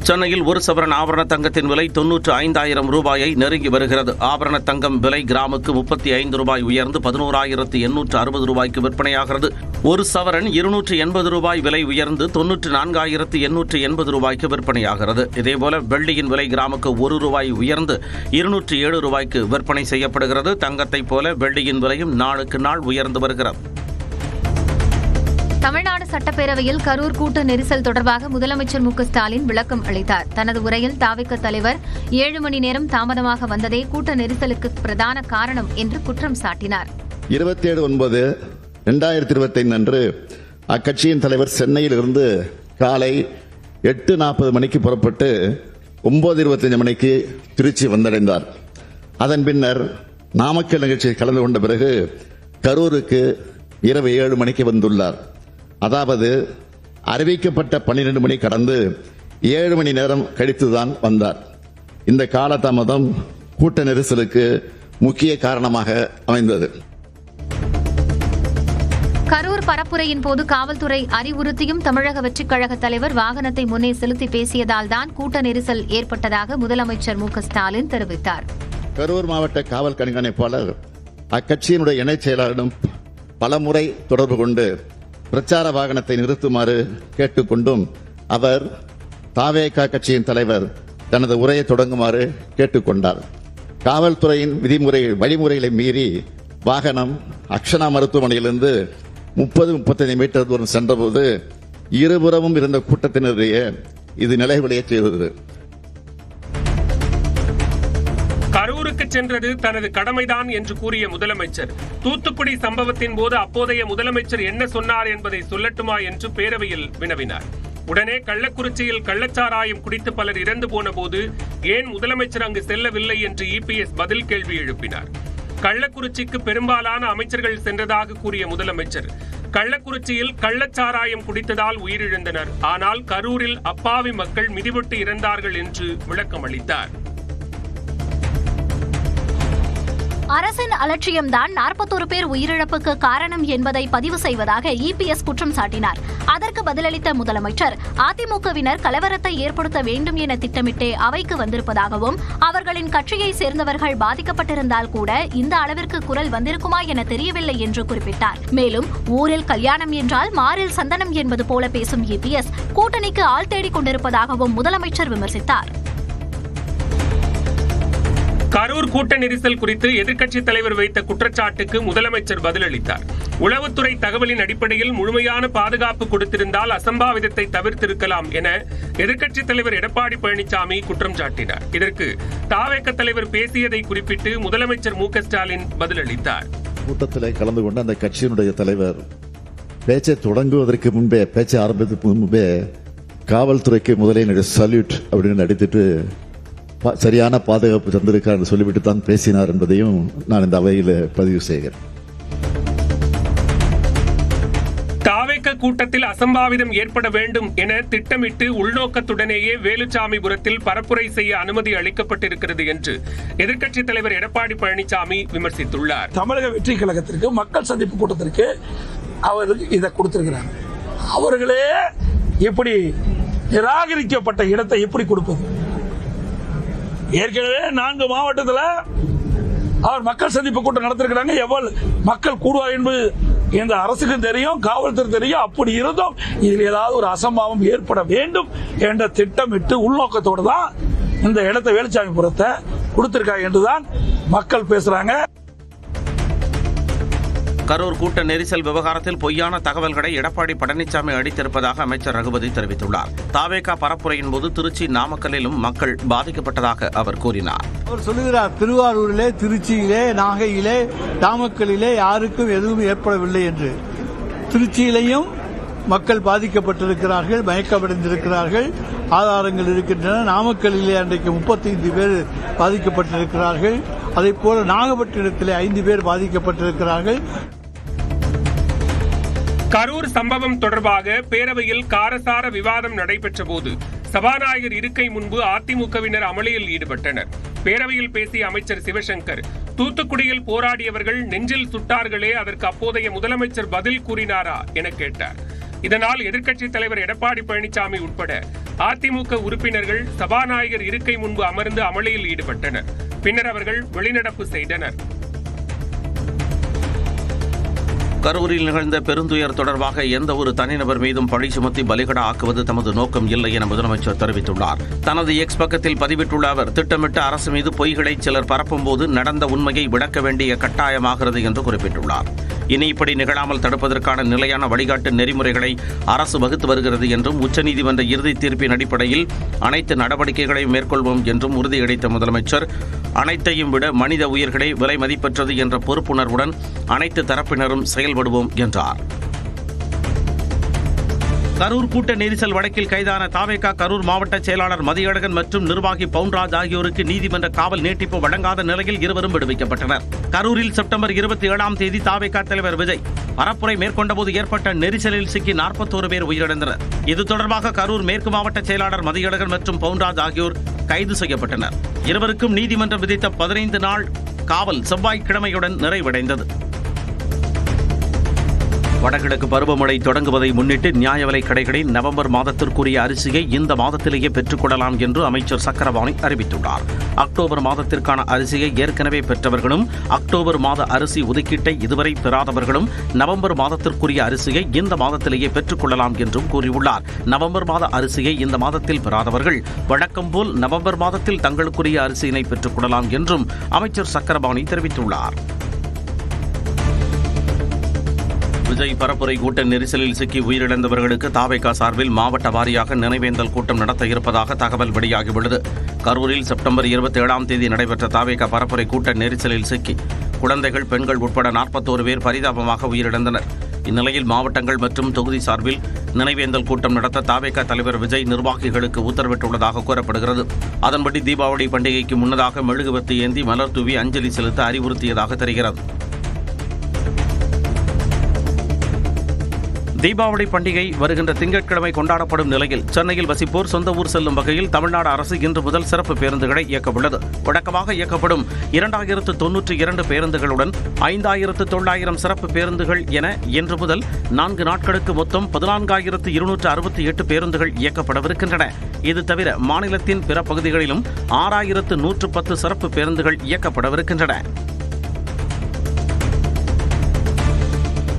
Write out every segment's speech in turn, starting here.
சென்னையில் ஒரு சவரன் ஆபரண தங்கத்தின் விலை 95,000 ரூபாயை நெருங்கி வருகிறது. ஆபரண தங்கம் விலை கிராமுக்கு 35 ரூபாய் உயர்ந்து 11,860 ரூபாய்க்கு விற்பனையாகிறது. ஒரு சவரன் 280 ரூபாய் விலை உயர்ந்து 94,880 ரூபாய்க்கு விற்பனையாகிறது. இதேபோல வெள்ளியின் விலை கிராமுக்கு 1 ரூபாய் உயர்ந்து 207 ரூபாய்க்கு விற்பனை செய்யப்படுகிறது. தங்கத்தைப் போல வெள்ளியின் விலையும் நாளுக்கு நாள் உயர்ந்து வருகிறது. தமிழ்நாடு சட்டப்பேரவையில் கரூர் கூட்ட நெரிசல் தொடர்பாக முதலமைச்சர் மு க ஸ்டாலின் விளக்கம் அளித்தார். தனது உரையில் தாவேக தலைவர் 7 மணி நேரம் தாமதமாக வந்ததே கூட்ட நெரிசலுக்கு பிரதான காரணம் என்று குற்றம் சாட்டினார். 27/9/2025 அன்று அக்கட்சியின் தலைவர் சென்னையில் இருந்து காலை 8:40 மணிக்கு புறப்பட்டு 9:25 மணிக்கு திருச்சி வந்தடைந்தார். அதன் பின்னர் நாமக்கல் நிகழ்ச்சியில் கலந்து கொண்ட பிறகு கரூருக்கு இரவு 7 மணிக்கு வந்துள்ளார். அதாவது அறிவிக்கப்பட்ட 12 மணி கடந்து 7 மணி நேரம் கழித்துதான் வந்தார். இந்த காலதாமதம் கூட்ட நெரிசலுக்கு முக்கிய காரணமாக அமைந்தது. கரூர் பரப்புரையின் போது காவல்துறை அறிவுறுத்தியும் தமிழக வெற்றிக் கழக தலைவர் வாகனத்தை முன்னே செலுத்தி பேசியதால் தான் கூட்ட நெரிசல் ஏற்பட்டதாக முதலமைச்சர் மு க ஸ்டாலின் தெரிவித்தார். கரூர் மாவட்ட காவல் கண்காணிப்பாளர் அக்கட்சியினுடைய இணைச் செயலாளரிடம் பலமுறை தொடர்பு கொண்டு பிரச்சார வாகனத்தை நிறுத்துமாறு கேட்டுக்கொண்டும் அவர் தாவேகா கட்சியின் தலைவர் தனது உரையை தொடங்குமாறு கேட்டுக்கொண்டார். காவல்துறையின் வழிமுறைகளை மீறி வாகனம் அக்ஷனா மருத்துவமனையிலிருந்து 30-35 மீட்டர் தூரம் சென்றபோது இருபுறமும் இருந்த கூட்டத்தினரையே இது நிலைகுலைய செய்தது. கரூருக்கு சென்றது தனது கடமைதான் என்று கூறிய முதலமைச்சர் தூத்துக்குடி சம்பவத்தின் போது அப்போதைய முதலமைச்சர் என்ன சொன்னார் என்பதை சொல்லட்டுமா என்று பேரவையில் வினவினார். உடனே கள்ளக்குறிச்சியில் கள்ளச்சாராயம் குடித்து பலர் இறந்து போன போது ஏன் முதலமைச்சர் அங்கு செல்லவில்லை என்று இபிஎஸ் பதில் கேள்வி எழுப்பினார். கள்ளக்குறிச்சிக்கு பெரும்பாலான அமைச்சர்கள் சென்றதாக கூறிய முதலமைச்சர் கள்ளக்குறிச்சியில் கள்ளச்சாராயம் குடித்ததால் உயிரிழந்தனர், ஆனால் கரூரில் அப்பாவி மக்கள் மிதிபட்டு இறந்தார்கள் என்று விளக்கம் அளித்தார். அரசின் அலட்சியம்தான் 41 பேர் உயிரிழப்புக்கு காரணம் என்பதை பதிவு செய்வதாக இபிஎஸ் குற்றம் சாட்டினார். அதற்கு பதிலளித்த முதலமைச்சர் அதிமுகவினர் கலவரத்தை ஏற்படுத்த வேண்டும் என திட்டமிட்டே அவைக்கு வந்திருப்பதாகவும் அவர்களின் கட்சியை சேர்ந்தவர்கள் பாதிக்கப்பட்டிருந்தால் கூட இந்த அளவிற்கு குரல் வந்திருக்குமா என தெரியவில்லை என்று குறிப்பிட்டார். மேலும் ஊரில் கல்யாணம் என்றால் மாறில் சந்தனம் என்பது போல பேசும் இபிஎஸ் கூட்டணிக்கு ஆள் தேடிக் கொண்டிருப்பதாகவும் முதலமைச்சர் விமர்சித்தார். கரூர் கூட்ட நெரிசல் குறித்து எதிர்க்கட்சித் தலைவர் வைத்த குற்றச்சாட்டுக்கு முதலமைச்சர் பதிலளித்தார். உளவுத்துறை தகவலின் அடிப்படையில் முழுமையான பாதுகாப்பு கொடுத்திருந்தால் அசம்பாவிதத்தை தவிர்த்திருக்கலாம் என எதிர்க்கட்சித் தலைவர் எடப்பாடி பழனிசாமி குற்றம் சாட்டினார். இதற்கு தாவேக தலைவர் பேசியதை குறிப்பிட்டு முதலமைச்சர் மு க ஸ்டாலின் பதிலளித்தார். கூட்டத்தில் கலந்து கொண்ட அந்த கட்சியினுடைய தலைவர் பேச்சை தொடங்குவதற்கு முன்பே, பேச்சை ஆரம்பித்ததுக்கு முன்பே காவல்துறைக்கு முதலே சல்யூட் அப்படின்னு நடித்துட்டு சரியான பாதுகாப்பு தந்திருக்கார் சொல்லிவிட்டு தான் பேசினார் என்பதையும் நான் இந்த அவையில் பதிவு செய்கிறேன். தாவேக கூட்டத்தில் அசம்பாவிதம் ஏற்பட வேண்டும் என திட்டமிட்டு உள்நோக்கத்துடனேயே வேலுச்சாமிபுரத்தில் பரப்புரை செய்ய அனுமதி அளிக்கப்பட்டிருக்கிறது என்று எதிர்க்கட்சித் தலைவர் எடப்பாடி பழனிசாமி விமர்சித்துள்ளார். தமிழக வெற்றி கழகத்திற்கு மக்கள் சந்திப்பு கூட்டத்திற்கு அவர்களுக்கு இதை கொடுத்திருக்கிறார். அவர்களே எப்படி நிராகரிக்கப்பட்ட இடத்தை எப்படி கொடுப்பது? ஏற்கனவே 4 மாவட்டத்தில் அவர் மக்கள் சந்திப்பு கூட்டம் நடத்திருக்கிறாங்க. எவ்வளவு மக்கள் கூடுவார் என்பது இந்த அரசுக்கும் தெரியும், காவல்துறை தெரியும். அப்படி இருந்தும் இதில் ஏதாவது ஒரு அசம்பாவம் ஏற்பட வேண்டும் என்ற திட்டமிட்டு உள்நோக்கத்தோடு தான் இந்த இடத்தை வேலுச்சாமிபுரத்தை கொடுத்திருக்காங்க என்றுதான் மக்கள் பேசுறாங்க. கரூர் கூட்ட நெரிசல் விவகாரத்தில் பொய்யான தகவல்களை எடப்பாடி பழனிசாமி அளித்திருப்பதாக அமைச்சர் ரகுபதி தெரிவித்துள்ளார். தாவேகா பரப்புரையின் போது திருச்சி, நாமக்கல்லிலும் மக்கள் பாதிக்கப்பட்டதாக அவர் கூறினார். அவர் சொல்லுகிறார், திருவாரூரிலே, திருச்சியிலே, நாகையிலே, நாமக்கல்லிலே யாருக்கும் எதுவும் ஏற்படவில்லை என்று. திருச்சியிலையும் மக்கள் பாதிக்கப்பட்டிருக்கிறார்கள், மயக்கமடைந்திருக்கிறார்கள், ஆதாரங்கள் இருக்கின்றன. நாமக்கல்லிலே அன்றைக்கு 35 பேர் பாதிக்கப்பட்டிருக்கிறார்கள். அதே போல நாகப்பட்டினத்திலே 5 பேர் பாதிக்கப்பட்டிருக்கிறார்கள். கரூர் சம்பவம் தொடர்பாக பேரவையில் காரசார விவாதம் நடைபெற்ற போது சபாநாயகர் இருக்கை முன்பு அதிமுகவினர் அமளியில் ஈடுபட்டனர். பேரவையில் பேசிய அமைச்சர் சிவசங்கர், தூத்துக்குடியில் போராடியவர்கள் நெஞ்சில் சுட்டார்களே, அதற்கு அப்போதைய முதலமைச்சர் பதில் கூறினாரா என கேட்டார். இதனால் எதிர்க்கட்சித் தலைவர் எடப்பாடி பழனிசாமி உட்பட அதிமுக உறுப்பினர்கள் சபாநாயகர் இருக்கை முன்பு அமர்ந்து அமளியில் ஈடுபட்டனர். பின்னர் அவர்கள் வெளிநடப்பு செய்தனர். கரூரில் நிகழ்ந்த பெருந்துயர் தொடர்பாக எந்த ஒரு தனிநபர் மீதும் பழி சுமத்தி பலிகடா ஆக்குவது தமது நோக்கம் இல்லை என முதலமைச்சர் தெரிவித்துள்ளார். தனது எக்ஸ் பக்கத்தில் பதிவிட்டுள்ள அவர், திட்டமிட்ட அரசு மீது பொய்களை சிலர் பரப்பும்போது நடந்த உண்மையை விளக்க வேண்டிய கட்டாயமாகிறது என்று குறிப்பிட்டுள்ளார். இனி இப்படி நிகழாமல் தடுப்பதற்கான நிலையான வழிகாட்டு நெறிமுறைகளை அரசு வகுத்து வருகிறது என்றும் உச்சநீதிமன்ற இறுதி தீர்ப்பின் அடிப்படையில் அனைத்து நடவடிக்கைகளையும் மேற்கொள்வோம் என்றும் உறுதியளித்த முதலமைச்சர், அனைத்தையும் விட மனித உயிர்களே விலை மதிப்பற்றது என்ற பொறுப்புணர்வுடன் அனைத்து தரப்பினரும் செயல்படுவோம் என்றார். கரூர் கூட்ட நெரிசல் வழக்கில் கைதான தாவேகா கரூர் மாவட்ட செயலாளர் மதியழகன் மற்றும் நிர்வாகி பவுன்ராஜ் ஆகியோருக்கு நீதிமன்ற காவல் நீட்டிப்பு வழங்காத நிலையில் இருவரும் விடுவிக்கப்பட்டனர். கரூரில் செப்டம்பர் 27ஆம் தேதி தாவேகா தலைவர் விஜய் பரப்புரை மேற்கொண்டபோது ஏற்பட்ட நெரிசலில் சிக்கி 41 பேர் உயிரிழந்தனர். இது தொடர்பாக கரூர் மேற்கு மாவட்ட செயலாளர் மதியழகன் மற்றும் பவுன்ராஜ் ஆகியோர் கைது செய்யப்பட்டனர். இருவருக்கும் நீதிமன்றம் விதித்த 15 நாள் காவல் செவ்வாய்க்கிழமையுடன் நிறைவடைந்தது. வடகிழக்கு பருவமழை தொடங்குவதை முன்னிட்டு நியாய விலைக் கடைகளில் நவம்பர் மாதத்திற்குரிய அரிசியை இந்த மாதத்திலேயே பெற்றுக்கொள்ளலாம் என்று அமைச்சர் சக்கரபாணி அறிவித்துள்ளார். அக்டோபர் மாதத்திற்கான அரிசியை ஏற்கனவே பெற்றவர்களும் அக்டோபர் மாத அரிசி ஒதுக்கீட்டை இதுவரை பெறாதவர்களும் நவம்பர் மாதத்திற்குரிய அரிசியை இந்த மாதத்திலேயே பெற்றுக்கொள்ளலாம் என்றும் கூறியுள்ளார். நவம்பர் மாத அரிசியை இந்த மாதத்தில் பெறாதவர்கள் வழக்கம் போல் நவம்பர் மாதத்தில் தங்களுக்குரிய அரிசியினை பெற்றுக்கொள்ளலாம் என்றும் அமைச்சர் சக்கரபாணி தெரிவித்துள்ளார். விஜய் பரப்புரை கூட்ட நெரிசலில் சிக்கி உயிரிழந்தவர்களுக்கு தாவேகா சார்பில் மாவட்ட வாரியாக நினைவேந்தல் கூட்டம் நடத்த இருப்பதாக தகவல் வெளியாகியுள்ளது. கரூரில் செப்டம்பர் 27ஆம் தேதி நடைபெற்ற தாவேகா பரப்புரை கூட்ட நெரிசலில் சிக்கி குழந்தைகள், பெண்கள் உட்பட 41 பேர் பரிதாபமாக உயிரிழந்தனர். இந்நிலையில் மாவட்டங்கள் மற்றும் தொகுதி சார்பில் நினைவேந்தல் கூட்டம் நடத்த தாவேகா தலைவர் விஜய் நிர்வாகிகளுக்கு உத்தரவிட்டுள்ளதாக கூறப்படுகிறது. அதன்படி தீபாவளி பண்டிகைக்கு முன்னதாக மெழுகுவர்த்தி ஏந்தி மலர் தூவி அஞ்சலி செலுத்த அறிவுறுத்தியதாக தெரிகிறது. தீபாவளி பண்டிகை வருகின்ற திங்கட்கிழமை கொண்டாடப்படும் நிலையில் சென்னையில் வசிப்போர் சொந்த ஊர் செல்லும் வகையில் தமிழ்நாடு அரசு இன்று முதல் சிறப்பு பேருந்துகளை இயக்கவுள்ளது. வழக்கமாக இயக்கப்படும் 2092 பேருந்துகளுடன் 5900 சிறப்பு பேருந்துகள் என இன்று முதல் 4 நாட்களுக்கு மொத்தம் 14268 பேருந்துகள் இயக்கப்படவிருக்கின்றன. இது தவிர மாநிலத்தின் பிற பகுதிகளிலும் 6110 சிறப்பு பேருந்துகள் இயக்கப்படவிருக்கின்றன.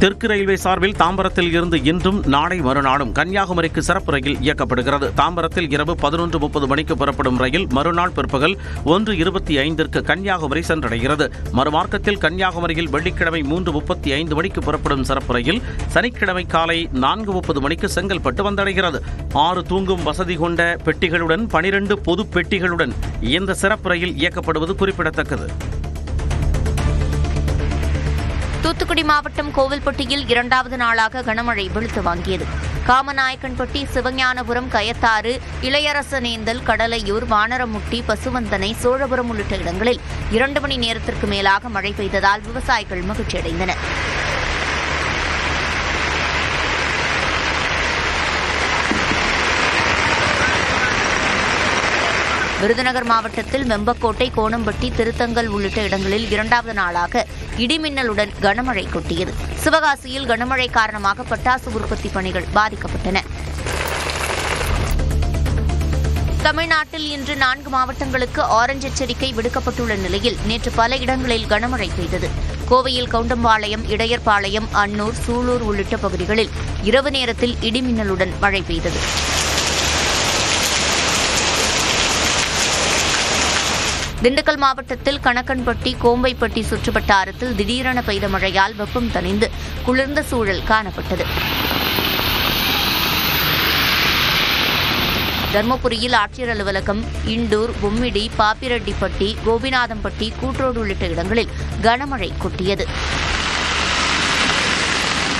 தெற்கு ரயில்வே சார்பில் தாம்பரத்தில் இருந்து இன்றும் நாளை மறுநாளும் கன்னியாகுமரிக்கு சிறப்பு ரயில் இயக்கப்படுகிறது. தாம்பரத்தில் இரவு 11:30 மணிக்கு புறப்படும் ரயில் மறுநாள் பிற்பகல் 1:25 கன்னியாகுமரி சென்றடைகிறது. மறுமார்க்கத்தில் கன்னியாகுமரியில் வெள்ளிக்கிழமை 3:35 மணிக்கு புறப்படும் சிறப்பு ரயில் சனிக்கிழமை காலை 4:30 மணிக்கு செங்கல்பட்டு வந்தடைகிறது. 6 தூங்கும் வசதி கொண்ட பெட்டிகளுடன் 12 பொது பெட்டிகளுடன் இந்த சிறப்பு ரயில் இயக்கப்படுவது குறிப்பிடத்தக்கது. தூத்துக்குடி மாவட்டம் கோவில்பட்டியில் 2வது நாளாக கனமழை வெளுத்து வாங்கியது. காமநாயக்கன்பட்டி, சிவஞானபுரம், கயத்தாறு, இளையரசனேந்தல், கடலையூர், வானரமுட்டி, பசுவந்தனை, சோழபுரம் உள்ளிட்ட இடங்களில் 2 மணி நேரத்திற்கு மேலாக மழை பெய்ததால் விவசாயிகள் மகிழ்ச்சியடைந்தனர். விருதுநகர் மாவட்டத்தில் வெம்பக்கோட்டை, கோணம்பட்டி, திருத்தங்கல் உள்ளிட்ட இடங்களில் 2வது நாளாக இடிமின்னலுடன் கனமழை கொட்டியது. சிவகாசியில் கனமழை காரணமாக பட்டாசு உற்பத்தி பணிகள் பாதிக்கப்பட்டன. தமிழ்நாட்டில் இன்று 4 மாவட்டங்களுக்கு ஆரஞ்ச் எச்சரிக்கை விடுக்கப்பட்டுள்ள நிலையில் நேற்று பல இடங்களில் கனமழை பெய்தது. கோவையில் கவுண்டம்பாளையம், இடையர்பாளையம், அன்னூர், சூலூர் உள்ளிட்ட பகுதிகளில் இரவு நேரத்தில் இடிமின்னலுடன் மழை பெய்தது. திண்டுக்கல் மாவட்டத்தில் கணக்கன்பட்டி, கோம்பைப்பட்டி சுற்றுவட்டாரத்தில் திடீரென பெய்த மழையால் வெப்பம் தணிந்து குளிர்ந்த சூழல் காணப்பட்டது. தர்மபுரியில் ஆட்சியர் அலுவலகம், இண்டூர், பொம்மிடி, பாப்பிரெட்டிப்பட்டி, கோபிநாதம்பட்டி, கூட்ரோடு உள்ளிட்ட இடங்களில் கனமழை கொட்டியது.